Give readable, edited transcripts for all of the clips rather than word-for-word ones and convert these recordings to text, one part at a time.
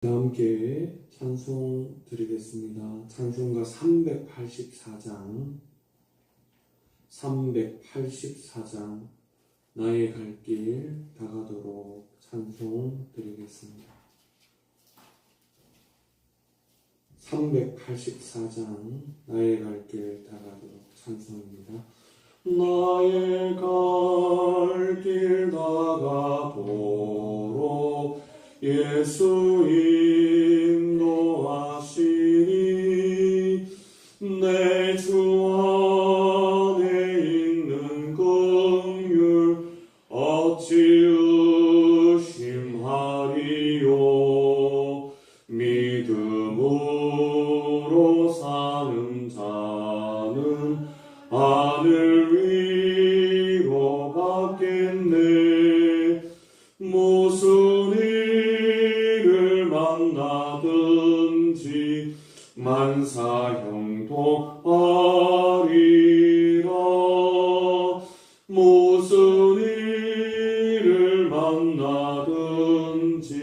함께 찬송 드리겠습니다. 찬송가 384장 나의 갈 길 다가도록 찬송 드리겠습니다. 384장 나의 갈 길 다가도록 찬송입니다. 나의 갈 길 다가도록 예수 인도하시니 내 주 안에 있는 긍휼 어찌 의심하리요. 믿음으로 사는 자는 하늘 위로 받겠네. 무슨 일을 만나든지 만사형통하리라. 무슨 일을 만나든지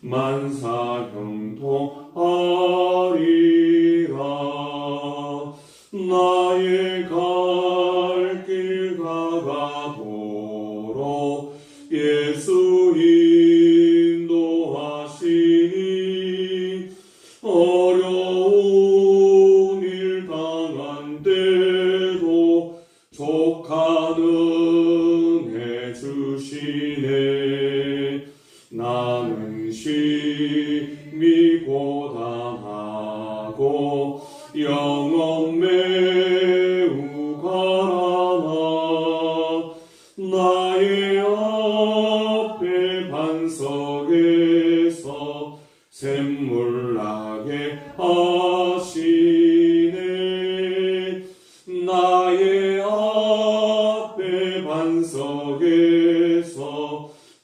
만사형통하리라. 나의 갈 길 다가도록 예수 인도하시니 어려운 일 당한 때도 족하는 해 주시네. 나는 심히 고단하고 영혼 매우 가라나 나의 앞에 반석에서 샘물 나게 하시네. 나의 앞에 반석에서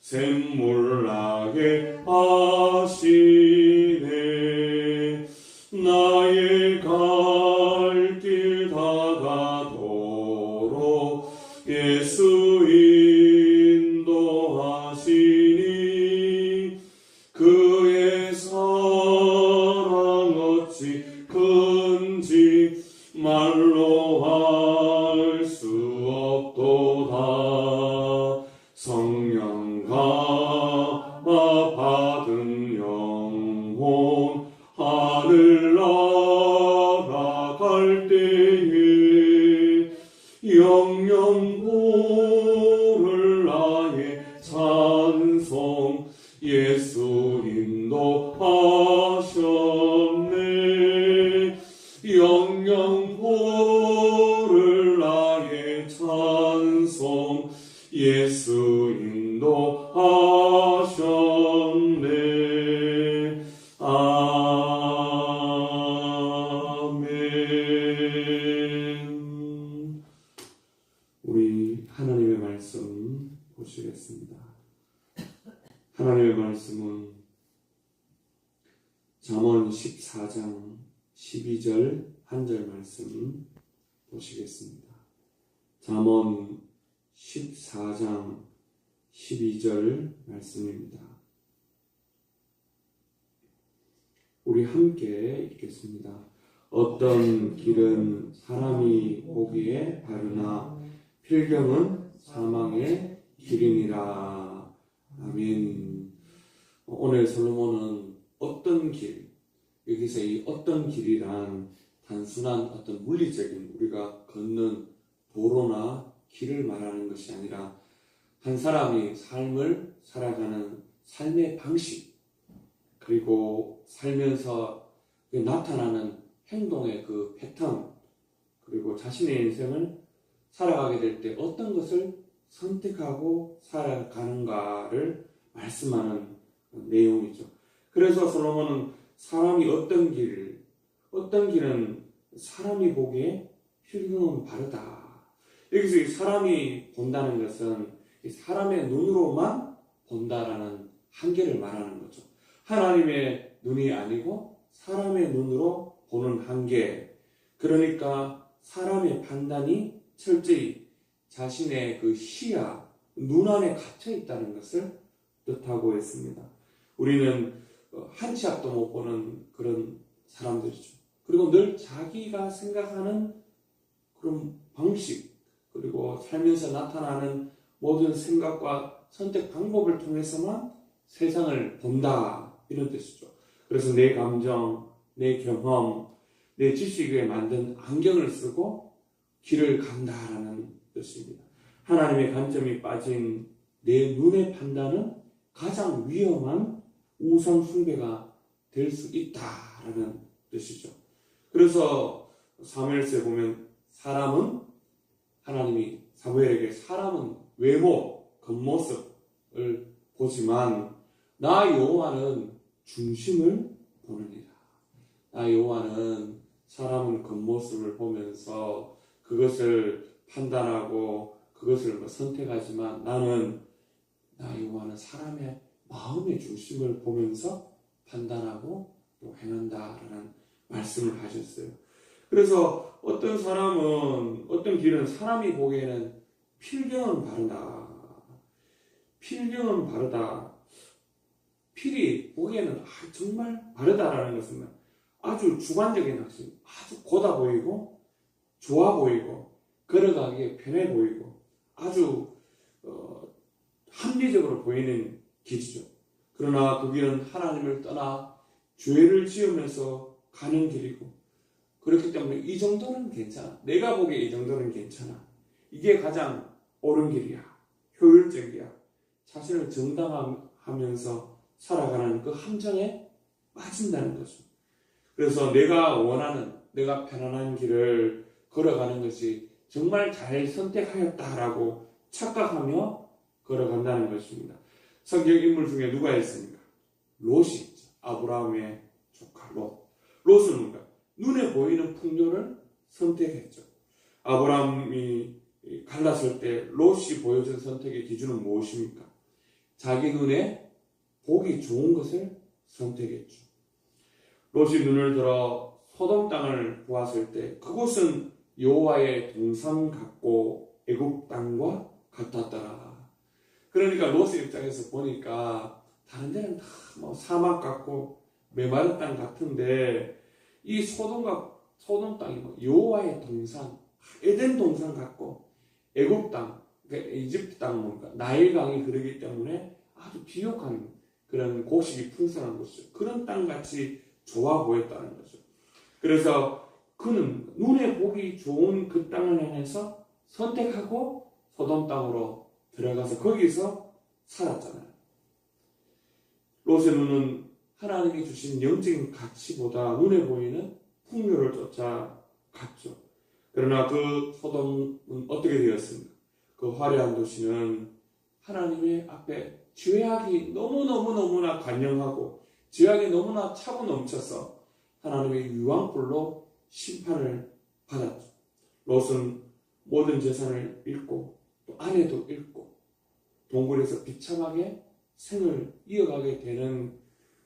샘물 나게 하시네. 나의 갈 길 다가도록 예수 인도하시니 그의 사랑 어찌 큰지 말로 할 수 없도다. 성령 감화 받은 영혼 하늘 날아갈 때에 영영 부를 나의 찬송 예수 인도하셨네. 영영 부를 나의 찬송 예수 인도하셨네. 아멘. 우리 하나님의 말씀 보시겠습니다. 하나님의 말씀은 잠언 14장 12절 한 절 말씀 보시겠습니다. 잠언 14장 12절 말씀입니다. 우리 함께 읽겠습니다. 어떤 길은 사람이 보기에 바르나 필경은 사망의 길이니라. 아멘. 오늘 솔로몬은 어떤 길, 여기서 이 어떤 길이란 단순한 어떤 물리적인 우리가 걷는 도로나 길을 말하는 것이 아니라 한 사람이 삶을 살아가는 삶의 방식, 그리고 살면서 나타나는 행동의 그 패턴, 그리고 자신의 인생을 살아가게 될 때 어떤 것을 선택하고 살아가는가를 말씀하는 내용이죠. 그래서 솔로몬은 사람이 어떤 길은 사람이 보기에 필경은 바르다. 여기서 이 사람이 본다는 것은 이 사람의 눈으로만 본다라는 한계를 말하는 거죠. 하나님의 눈이 아니고 사람의 눈으로 보는 한계. 그러니까 사람의 판단이 철저히 자신의 그 시야, 눈 안에 갇혀 있다는 것을 뜻하고 있습니다. 우리는 한 치 앞도 못 보는 그런 사람들이죠. 그리고 늘 자기가 생각하는 그런 방식, 그리고 살면서 나타나는 모든 생각과 선택 방법을 통해서만 세상을 본다, 이런 뜻이죠. 그래서 내 감정, 내 경험, 내 지식에 만든 안경을 쓰고 길을 간다라는 뜻입니다. 하나님의 관점이 빠진 내 눈의 판단은 가장 위험한 우상 숭배가 될 수 있다라는 뜻이죠. 그래서 사무엘서에 보면 하나님이 사무엘에게 사람은 외모, 겉모습을 보지만 나 여호와는 중심을 보느니라. 나 여호와는 사람은 겉모습을 보면서 그것을 판단하고 그것을 선택하지만 나 여호와는 사람의 마음의 중심을 보면서 판단하고 또 행한다라는 말씀을 하셨어요. 그래서 어떤 길은 사람이 보기에는 필경은 바르다. 필이 보기에는 정말 바르다라는 것은 아주 주관적인 확신, 아주 고다 보이고 좋아 보이고 걸어가기에 편해 보이고 아주 합리적으로 보이는 길이죠. 그러나 그 길은 하나님을 떠나 죄를 지으면서 가는 길이고, 그렇기 때문에 이 정도는 괜찮아. 내가 보기에 이 정도는 괜찮아. 이게 가장 옳은 길이야. 효율적이야. 자신을 정당화하면서 살아가는 그 함정에 빠진다는 거죠. 그래서 내가 편안한 길을 걸어가는 것이 정말 잘 선택하였다라고 착각하며 걸어간다는 것입니다. 성경 인물 중에 누가 있습니까? 롯이 있죠. 아브라함의 조카 롯. 롯은 뭔가 눈에 보이는 풍요를 선택했죠. 아브라함이 갈랐을 때 롯이 보여준 선택의 기준은 무엇입니까? 자기 눈에 보기 좋은 것을 선택했죠. 롯이 눈을 들어 소돔 땅을 보았을 때 그곳은 여호와의 동산 같고 애굽 땅과 같았더라. 그러니까 롯의 입장에서 보니까 다른 데는 다 사막 같고 메마른 땅 같은데 이 소돔 땅이 여호와의 동산, 에덴 동산 같고 애굽 땅, 그러니까 이집트 땅은 뭡니까? 나일강이 흐르기 때문에 아주 비옥한 그런 곡식이 풍성한 곳이죠. 그런 땅같이 좋아 보였다는 거죠. 그래서 그는 눈에 보기 좋은 그 땅을 향해서 선택하고 소돔 땅으로 들어가서 거기서 살았잖아요. 롯의 눈은 하나님이 주신 영적인 가치보다 눈에 보이는 풍요를 쫓아갔죠. 그러나 그 소돔은 어떻게 되었습니까? 그 화려한 도시는 하나님의 앞에 죄악이 너무나 관영하고 죄악이 너무나 차고 넘쳐서 하나님의 유황불로 심판을 받았죠. 롯은 모든 재산을 잃고 또 아내도 잃고 동굴에서 비참하게 생을 이어가게 되는,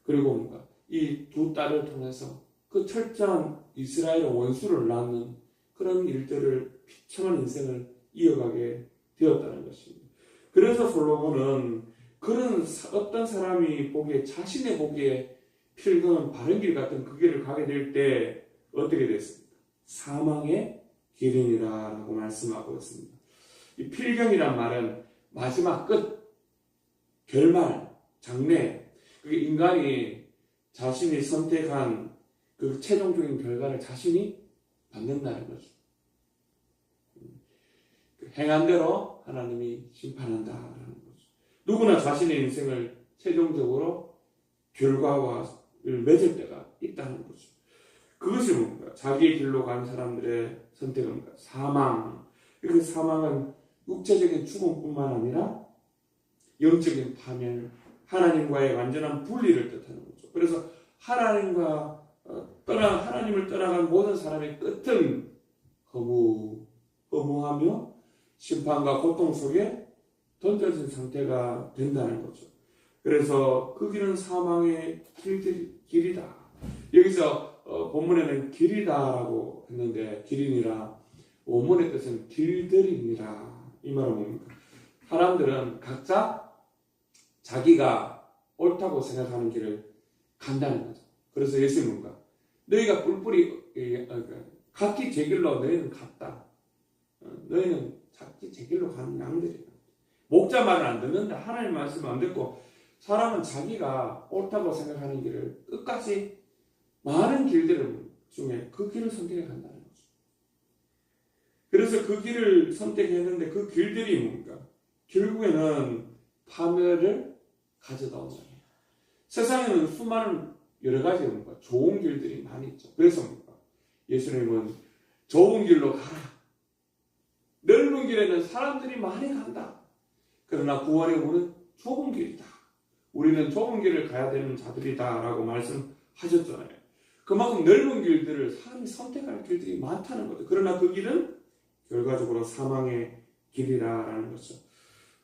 그리고 뭔가 이 두 딸을 통해서 그 철저한 이스라엘 원수를 낳는 그런 일들을 비참한 인생을 이어가게 되었다는 것입니다. 그래서 솔로몬은 그런 어떤 사람이 자신의 보기에 필경은 바른 길 같은 그 길을 가게 될 때 어떻게 됐습니까? 사망의 길이니라라고 말씀하고 있습니다. 이 필경이란 말은 마지막 끝, 결말, 장래, 그게 인간이 자신이 선택한 그 최종적인 결과를 자신이 받는다는 거죠. 행한 대로 하나님이 심판한다라는 거죠. 누구나 자신의 인생을 최종적으로 결과를 맺을 때가 있다는 거죠. 그것이 뭡니까? 자기의 길로 간 사람들의 선택은 뭡니까? 사망. 그 사망은 육체적인 죽음뿐만 아니라 영적인 파멸, 하나님과의 완전한 분리를 뜻하는 거죠. 그래서 하나님을 떠나간 모든 사람의 끝은 허무하며 심판과 고통 속에 던져진 상태가 된다는 거죠. 그래서 그 길은 사망의 길이다. 여기서 본문에는 길이다라고 했는데 길이니라, 원문의 뜻은 길들이니라. 이 말은 뭡니까? 사람들은 각자 자기가 옳다고 생각하는 길을 간다는 거죠. 그래서 예수님은 뭔가 너희가 뿔뿔이 각기 제 길로 너희는 갔다. 너희는 각기 제 길로 가는 양들이다. 목자 말은 안 듣는다. 하나님 말씀 안 듣고 사람은 자기가 옳다고 생각하는 길을 끝까지 많은 길들 중에 그 길을 선택해 간다는 거죠. 그래서 그 길을 선택했는데 그 길들이 뭔가 결국에는 파멸을 가져다 온다. 세상에는 수많은 여러 가지 뭔가 좋은 길들이 많이 있죠. 그래서 뭔가 예수님은 좋은 길로 가라. 넓은 길에는 사람들이 많이 간다. 그러나 구원의 문은 좁은 길이다. 우리는 좁은 길을 가야 되는 자들이다 라고 말씀하셨잖아요. 그만큼 넓은 길들을 사람이 선택할 길들이 많다는 거죠. 그러나 그 길은 결과적으로 사망의 길이라는 거죠.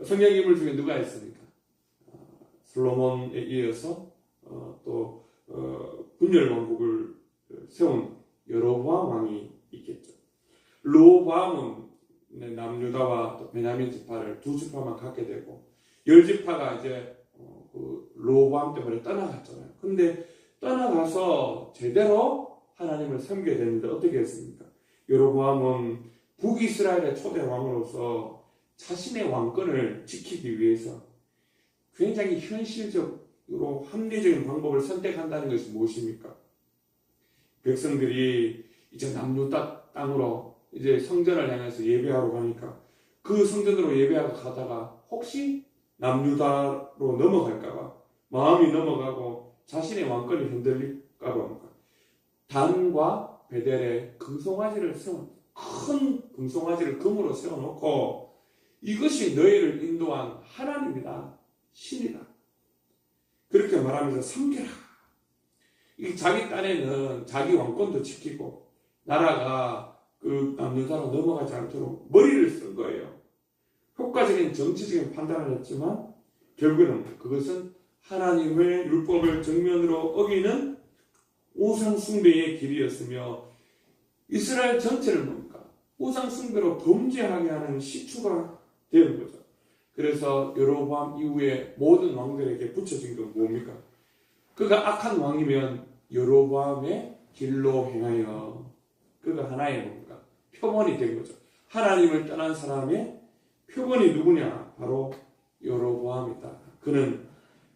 성경 인물 중에 누가 있습니까? 솔로몬에 이어서 또 분열 왕국을 세운 여로보암 왕이 있겠죠. 르호보암은 남유다와 또 베냐민 지파를 두 지파만 갖게 되고 10지파가 이제 그 르호보암 때문에 떠나갔잖아요. 근데 떠나가서 제대로 하나님을 섬겨야 되는데 어떻게 했습니까? 여로보암은 북이스라엘의 초대 왕으로서 자신의 왕권을 지키기 위해서 굉장히 현실적으로 합리적인 방법을 선택한다는 것이 무엇입니까? 백성들이 이제 남유다 땅으로 이제 성전을 향해서 예배하러 가니까 그 성전으로 예배하러 가다가 혹시 남유다로 넘어갈까봐 마음이 넘어가고 자신의 왕권이 흔들릴까봐 단과 베델에 금송아지를 세운 큰 금송아지를 금으로 세워놓고 이것이 너희를 인도한 하나님이다. 신이다. 그렇게 말하면서 섬겨라. 이 자기 딴에는 자기 왕권도 지키고 나라가 그 남유다로 넘어가지 않도록 머리를 쓴 거예요. 효과적인 정치적인 판단을 했지만 결국에는 그것은 하나님의 율법을 정면으로 어기는 우상 숭배의 길이었으며 이스라엘 전체를 뭡니까? 우상 숭배로 범죄하게 하는 시초가 되는 거죠. 그래서 여로보암 이후에 모든 왕들에게 붙여진 건 뭡니까? 그가 악한 왕이면 여로보암의 길로 행하여 그가 하나의 뭔가 표본이 된 거죠. 하나님을 떠난 사람의 표본이 누구냐? 바로 여로보암이다. 그는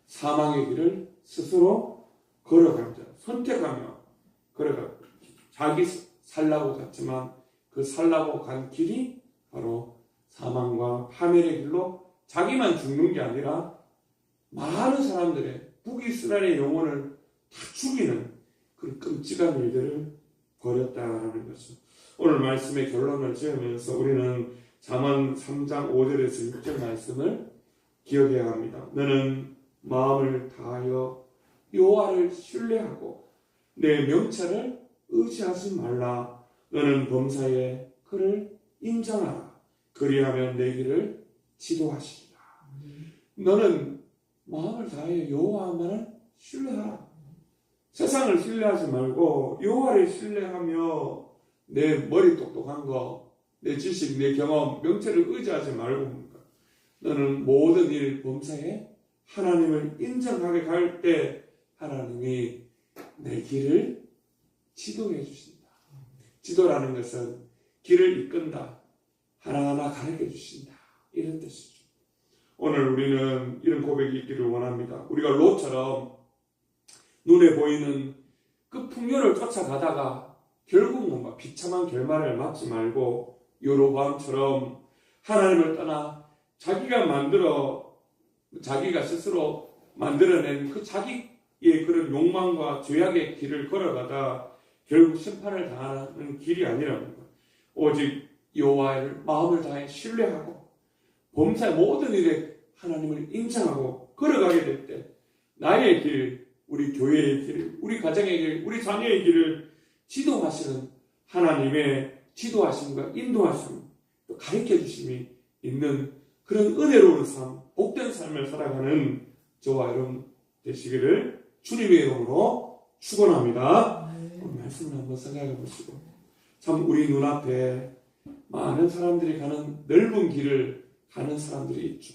사망의 길을 스스로 걸어가며 선택하며 걸어가 자기 살라고 갔지만 그 살라고 간 길이 바로 사망과 파멸의 길로 자기만 죽는 게 아니라 많은 사람들의 북이스라엘의 영혼을 다 죽이는 그런 끔찍한 일들을 벌였다라는 것이죠. 오늘 말씀의 결론을 지으면서 우리는 잠언 3장 5절에서 6절 말씀을 기억해야 합니다. 너는 마음을 다하여 여호와를 신뢰하고 내 명철을 의지하지 말라. 너는 범사에 그를 인정하라. 그리하면 내 길을 지도하시리라. 너는 마음을 다하여 여호와만을 신뢰하라. 세상을 신뢰하지 말고 여호와를 신뢰하며 내 머리 똑똑한 거, 내 지식, 내 경험, 명철을 의지하지 말고 너는 모든 일 범사에 하나님을 인정하게 갈 때 하나님이 내 길을 지도해 주신다. 지도라는 것은 길을 이끈다. 하나하나 가르쳐 주신다. 이런 뜻이죠. 오늘 우리는 이런 고백이 있기를 원합니다. 우리가 롯처럼 눈에 보이는 그 풍요를 쫓아가다가 결국 뭔가 비참한 결말을 맞지 말고 여로보암처럼 하나님을 떠나 자기가 스스로 만들어낸 그 자기의 그런 욕망과 죄악의 길을 걸어가다 결국 심판을 당하는 길이 아니라는 것. 오직 여호와를 마음을 다해 신뢰하고 범사의 모든 일에 하나님을 인정하고 걸어가게 될 때 나의 길, 우리 교회의 길, 우리 가정의 길, 우리 자녀의 길을 지도하시는 하나님의 지도하심과 인도하심, 또 가르쳐 주심이 있는 그런 은혜로운 삶, 복된 삶을 살아가는 저와 여러분 되시기를 주님의 이름으로 축원합니다. 말씀을 한번 생각해 보시고 참 우리 눈앞에 많은 사람들이 가는 넓은 길을 가는 사람들이 있죠.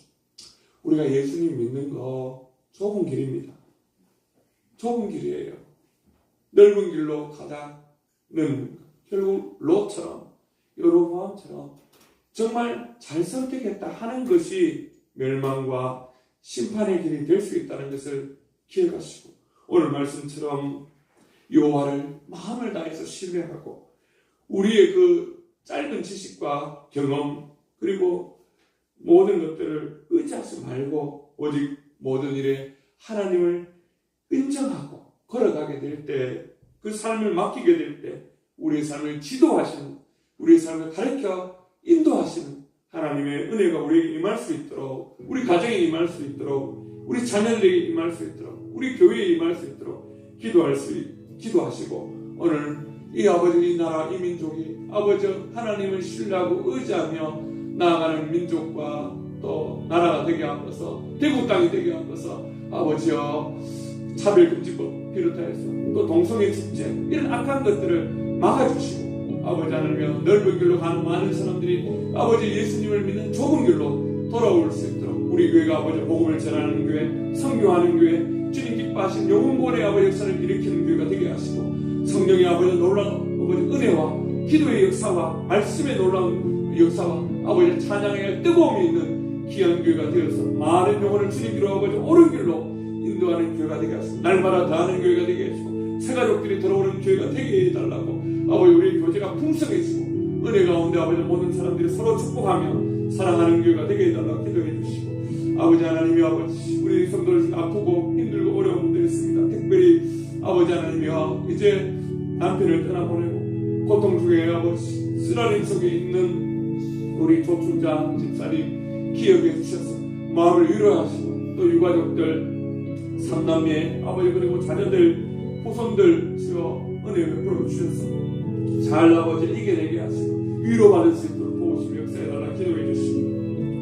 우리가 예수님 믿는 거 좁은 길입니다. 좁은 길이에요. 넓은 길로 가다는 결국 롯처럼 여로보암처럼 정말 잘 선택했다 하는 것이 멸망과 심판의 길이 될 수 있다는 것을 기억하시고 오늘 말씀처럼 여호와를 마음을 다해서 신뢰하고 우리의 그 짧은 지식과 경험 그리고 모든 것들을 의지하지 말고 오직 모든 일에 하나님을 인정하고 걸어가게 될 때 그 삶을 맡기게 될 때 우리의 삶을 지도하시는 우리의 삶을 가르쳐 인도하시는 하나님의 은혜가 우리에게 임할 수 있도록 우리 가정에 임할 수 있도록 우리 자녀들에게 임할 수 있도록 우리 교회에 임할 수 있도록 기도하시고 오늘 이 아버지 이 나라 이 민족이 아버지 하나님을 신뢰하고 의지하며 나아가는 민족과 또 나라가 되게 하옵소서 대국 땅이 되게 하옵소서 아버지여 차별금지법 비롯하여서 또 동성애 축제 이런 악한 것들을 막아주시고 아버지 하나님 넓은 길로 가는 많은 사람들이 아버지 예수님을 믿는 좁은 길로 돌아올 수 있도록 우리 교회가 아버지 복음을 전하는 교회 선교하는 교회 주님 기뻐하신 영혼권의 아버지 역사를 일으키는 교회가 되게 하시고 성령의 아버지 놀라운 아버지 은혜와 기도의 역사와 말씀의 놀라운 역사와 아버지 찬양의 뜨거움이 있는 귀한 교회가 되어서 많은 영혼을 주님께로 아버지 옳은 길로 인도하는 교회가 되게 하시고 날마다 다하는 교회가 되게 하시고 새가족들이 들어오는 교회가 되게 해달라고 아버지 우리 교제가 풍성해지고 은혜 가운데 아버지 모든 사람들이 서로 축복하며 사랑하는 교회가 되게 해달라고 기도해 주시고 아버지 하나님이 아버지 우리 성도들 아프고 힘들고 어려운 분들이 있습니다. 특별히 아버지 하나님이여 이제 남편을 떠나보내고 고통 중에 아버지 쓰라림 속에 있는 우리 조충자 집사님 기억해 주셔서 마음을 위로하시고 또 유가족들 삼남매 아버지 그리고 자녀들 후손들 주여 은혜 베풀어 주셔서 잘 아버지 이겨내게 하시고 위로받을 수 있도록 도우시며 역사해달라 기도해 주시고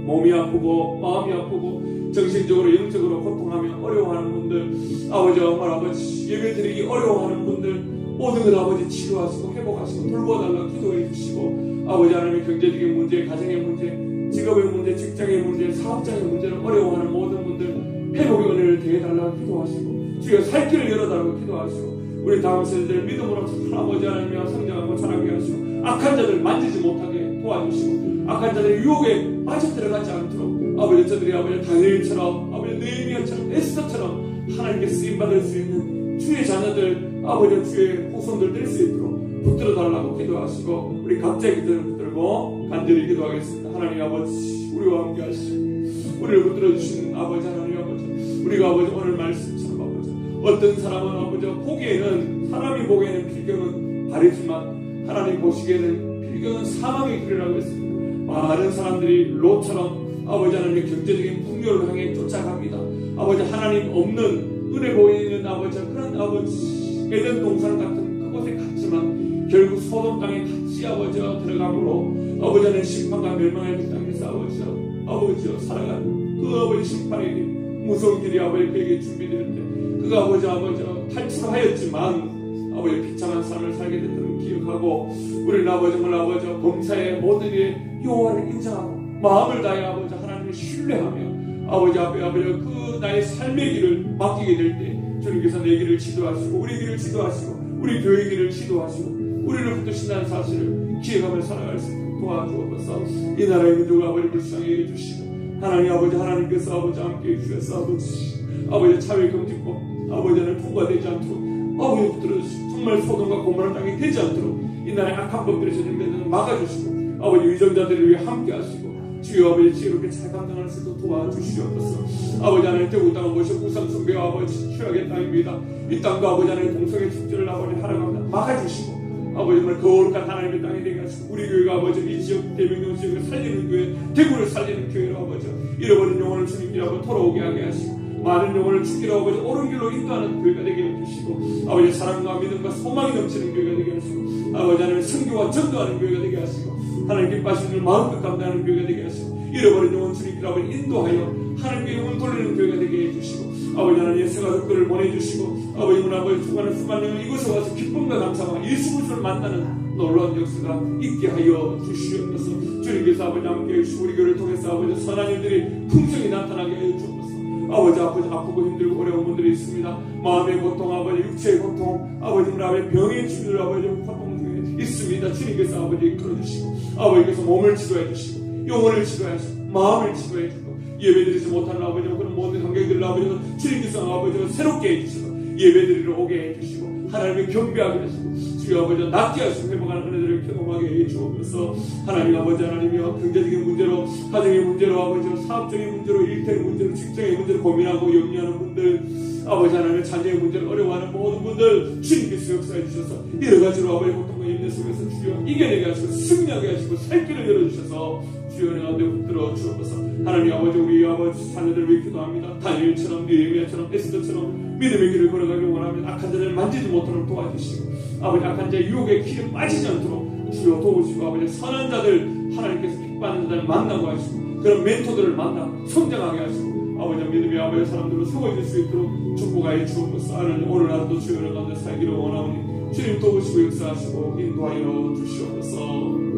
몸이 아프고 마음이 아프고 정신적으로 영적으로 고통하며 어려워하는 분들 아버지 엄마 아버지 예배드리기 어려워하는 분들 모든 걸 아버지 치료하시고 회복하시고 돌보아달라 기도해 주시고 아버지 하나님의 경제적인 문제 가정의 문제 직업의 문제 직장의 문제 사업장의 문제를 어려워하는 모든 분들 회복의 은혜를 대해달라고 기도하시고 주여 살 길을 열어달라고 기도하시고 우리 다음 세대들 믿음으로 아버지 하나님이여 성장하고 자라게 하시고 악한 자들 만지지 못하게 도와주시고 악한 자들 유혹에 빠져들어가지 않도록 아버지 저들이 아버지 다니엘처럼 아버지 느헤미야처럼 에스더처럼 하나님께 쓰임받을 수 있는 주의 자녀들 아버지 주의 후손들 될 수 있도록 붙들어달라고 기도하시고 우리 각자의 기도를 붙들고 간절히 기도하겠습니다. 하나님 아버지 우리와 함께 하시고 우리를 붙들어주시는 아버지 하나님 아버지 우리가 아버지 오늘 말씀처럼 아버지 어떤 사람은 아버지 보기에는 사람이 보기에는 필경은 바르지만 하나님 보시기에는 필경은 사망의 길이라고 했습니다. 많은 사람들이 롯처럼 아버지 하나님의 경제적인 풍요를 향해 쫓아갑니다. 아버지 하나님 없는 눈에 보이는 아버지 그런 아버지 에덴 동산 같은 그곳에 갔지만 결국 소돔 땅에 같이 아버지 들어가므로 아버지 하나님 심판과 멸망의 그 땅에서 아버지 살아가는 그 아버지 심판의 길 무서운 길이 아버지 그에게 준비될 때 그가 아버지 탈출하였지만 아버지 비참한 삶을 살게 됐다는 기억하고 우리는 아버지 정말 아버지 범사의 모든 일에 여호와를 인정하고 마음을 다해 아버지 하나님을 신뢰하며 아버지 앞에 아버지 그 나의 삶의 길을 맡기게 될 때 주님께서 내 길을 지도하시고 우리 길을 지도하시고 우리 교회 길을 지도하시고 우리를 붙드신다는 사실을 기억하며 살아갈 수 있도록 도와주옵소서. 이 나라의 민족을 아버지 불쌍히 해주시고 하나님 아버지 하나님께서 아버지 함께 해주셔서 아버지 차별금지법 아버지는 통과되지 않도록 아버지 붙들어주시고 정말 소돔과 고모라 땅이 되지 않도록 이 나라의 악한 법들이 전염되는 막아주시고 아버지 위정자들을 위해 함께 하시고 주여 아버지 지혜롭게 잘 감당할 수 있도록 도와주시옵소서. 아버지 하나님 대구 땅은 무엇이 우상숭배와 아버지 취약의 땅입니다. 이 땅도 아버지 하나님 동성애 축제를 아버지 하라갑니다. 막아주시고 아버지 정말 거룩한 하나님의 땅이 되게 하시고 우리 교회가 아버지 이 지역 대명동 지역을 살리는 교회 대구를 살리는 교회로 아버지 잃어버린 영혼을 주님께로 돌아오게 하게 하시고 많은 영혼을 주기로 아버지 옳은 길로 인도하는 교회가 되게 해주시고 아버지 사랑과 믿음과 소망이 넘치는 교회가 되게 하시고 아버지 하나님 선교와 전도하는 교회가 되게 하시고 하나님 기뻐하시는 일 마음껏 감당하는 교회가 되게 하시고 잃어버린 영혼 주님께로 아버지 인도하여 하나님께 영혼 돌리는 교회가 되게 해주시고 아버지 하나님의 새가족들을 보내주시고 아버지 문 아버지 수많은 영혼 이곳에 와서 기쁨과 감사와 예수 그리스도를 만나는 놀라운 역사가 있게 하여 주시옵소서. 주님께서 아버지 함께 해주시고 우리 교회를 통해서 아버지 선한 일들이 풍성히 나타나게 하여 주옵소서. 아버지 아프고 힘들고 어려운 분들이 있습니다. 마음의 고통, 아버지 육체의 고통, 아버지 아버지 병의 치유를 아버지 고통 중에 있습니다. 주님께서 아버지 이끌어주시고 아버지께서 몸을 치료해 주시고 영혼을 치료해 주시고 마음을 치료해 주시고 예배드리지 못하는 아버지 그런 모든 관객들을 아버지 주님께서 아버지 새롭게 해주시고 예배드리러 오게 해주시고 하나님의 경배하게 하시고 주여 아버지 낫게 하시고 회복하는 은혜들을 경험하게 해주옵소서. 하나님 아버지 하나님이여 경제적인 문제로 가정의 문제로 아버지 사업적인 문제로 일터의 문제로 직장의 문제로 고민하고 염려하는 분들 아버지 하나님의 자녀의 문제를 어려워하는 모든 분들 주님께서 역사해 주셔서 여러 가지로 아버지 고통과 염려 속에서 주여 이겨내게 하시고 승리하게 하시고 살 길을 열어주셔서 주여 은혜 가운데 붙들어 주옵소서. 하나님 아버지 우리 아버지 자녀들을 위해 기도합니다. 다니엘처럼 느헤미야처럼 에스더처럼 믿음의 길을 걸어가길 원하면 악한 자를 만지지 못하도록 도와주시고 아버지 악한 자의 유혹의 길에 빠지지 않도록 주여 도우시고 아버지 선한 자들 하나님께서 이뻐하는 자들을 만나고 하시고 그런 멘토들을 만나고 성장하게 하시고 아버지 믿음의 아버지 사람들로 세워질 수 있도록 축복하여 주옵소서. 하나님 오늘 하루도 주여 가운데 살기를 원하오니 주님 도우시고 역사하시고 인도하여 주시옵소서.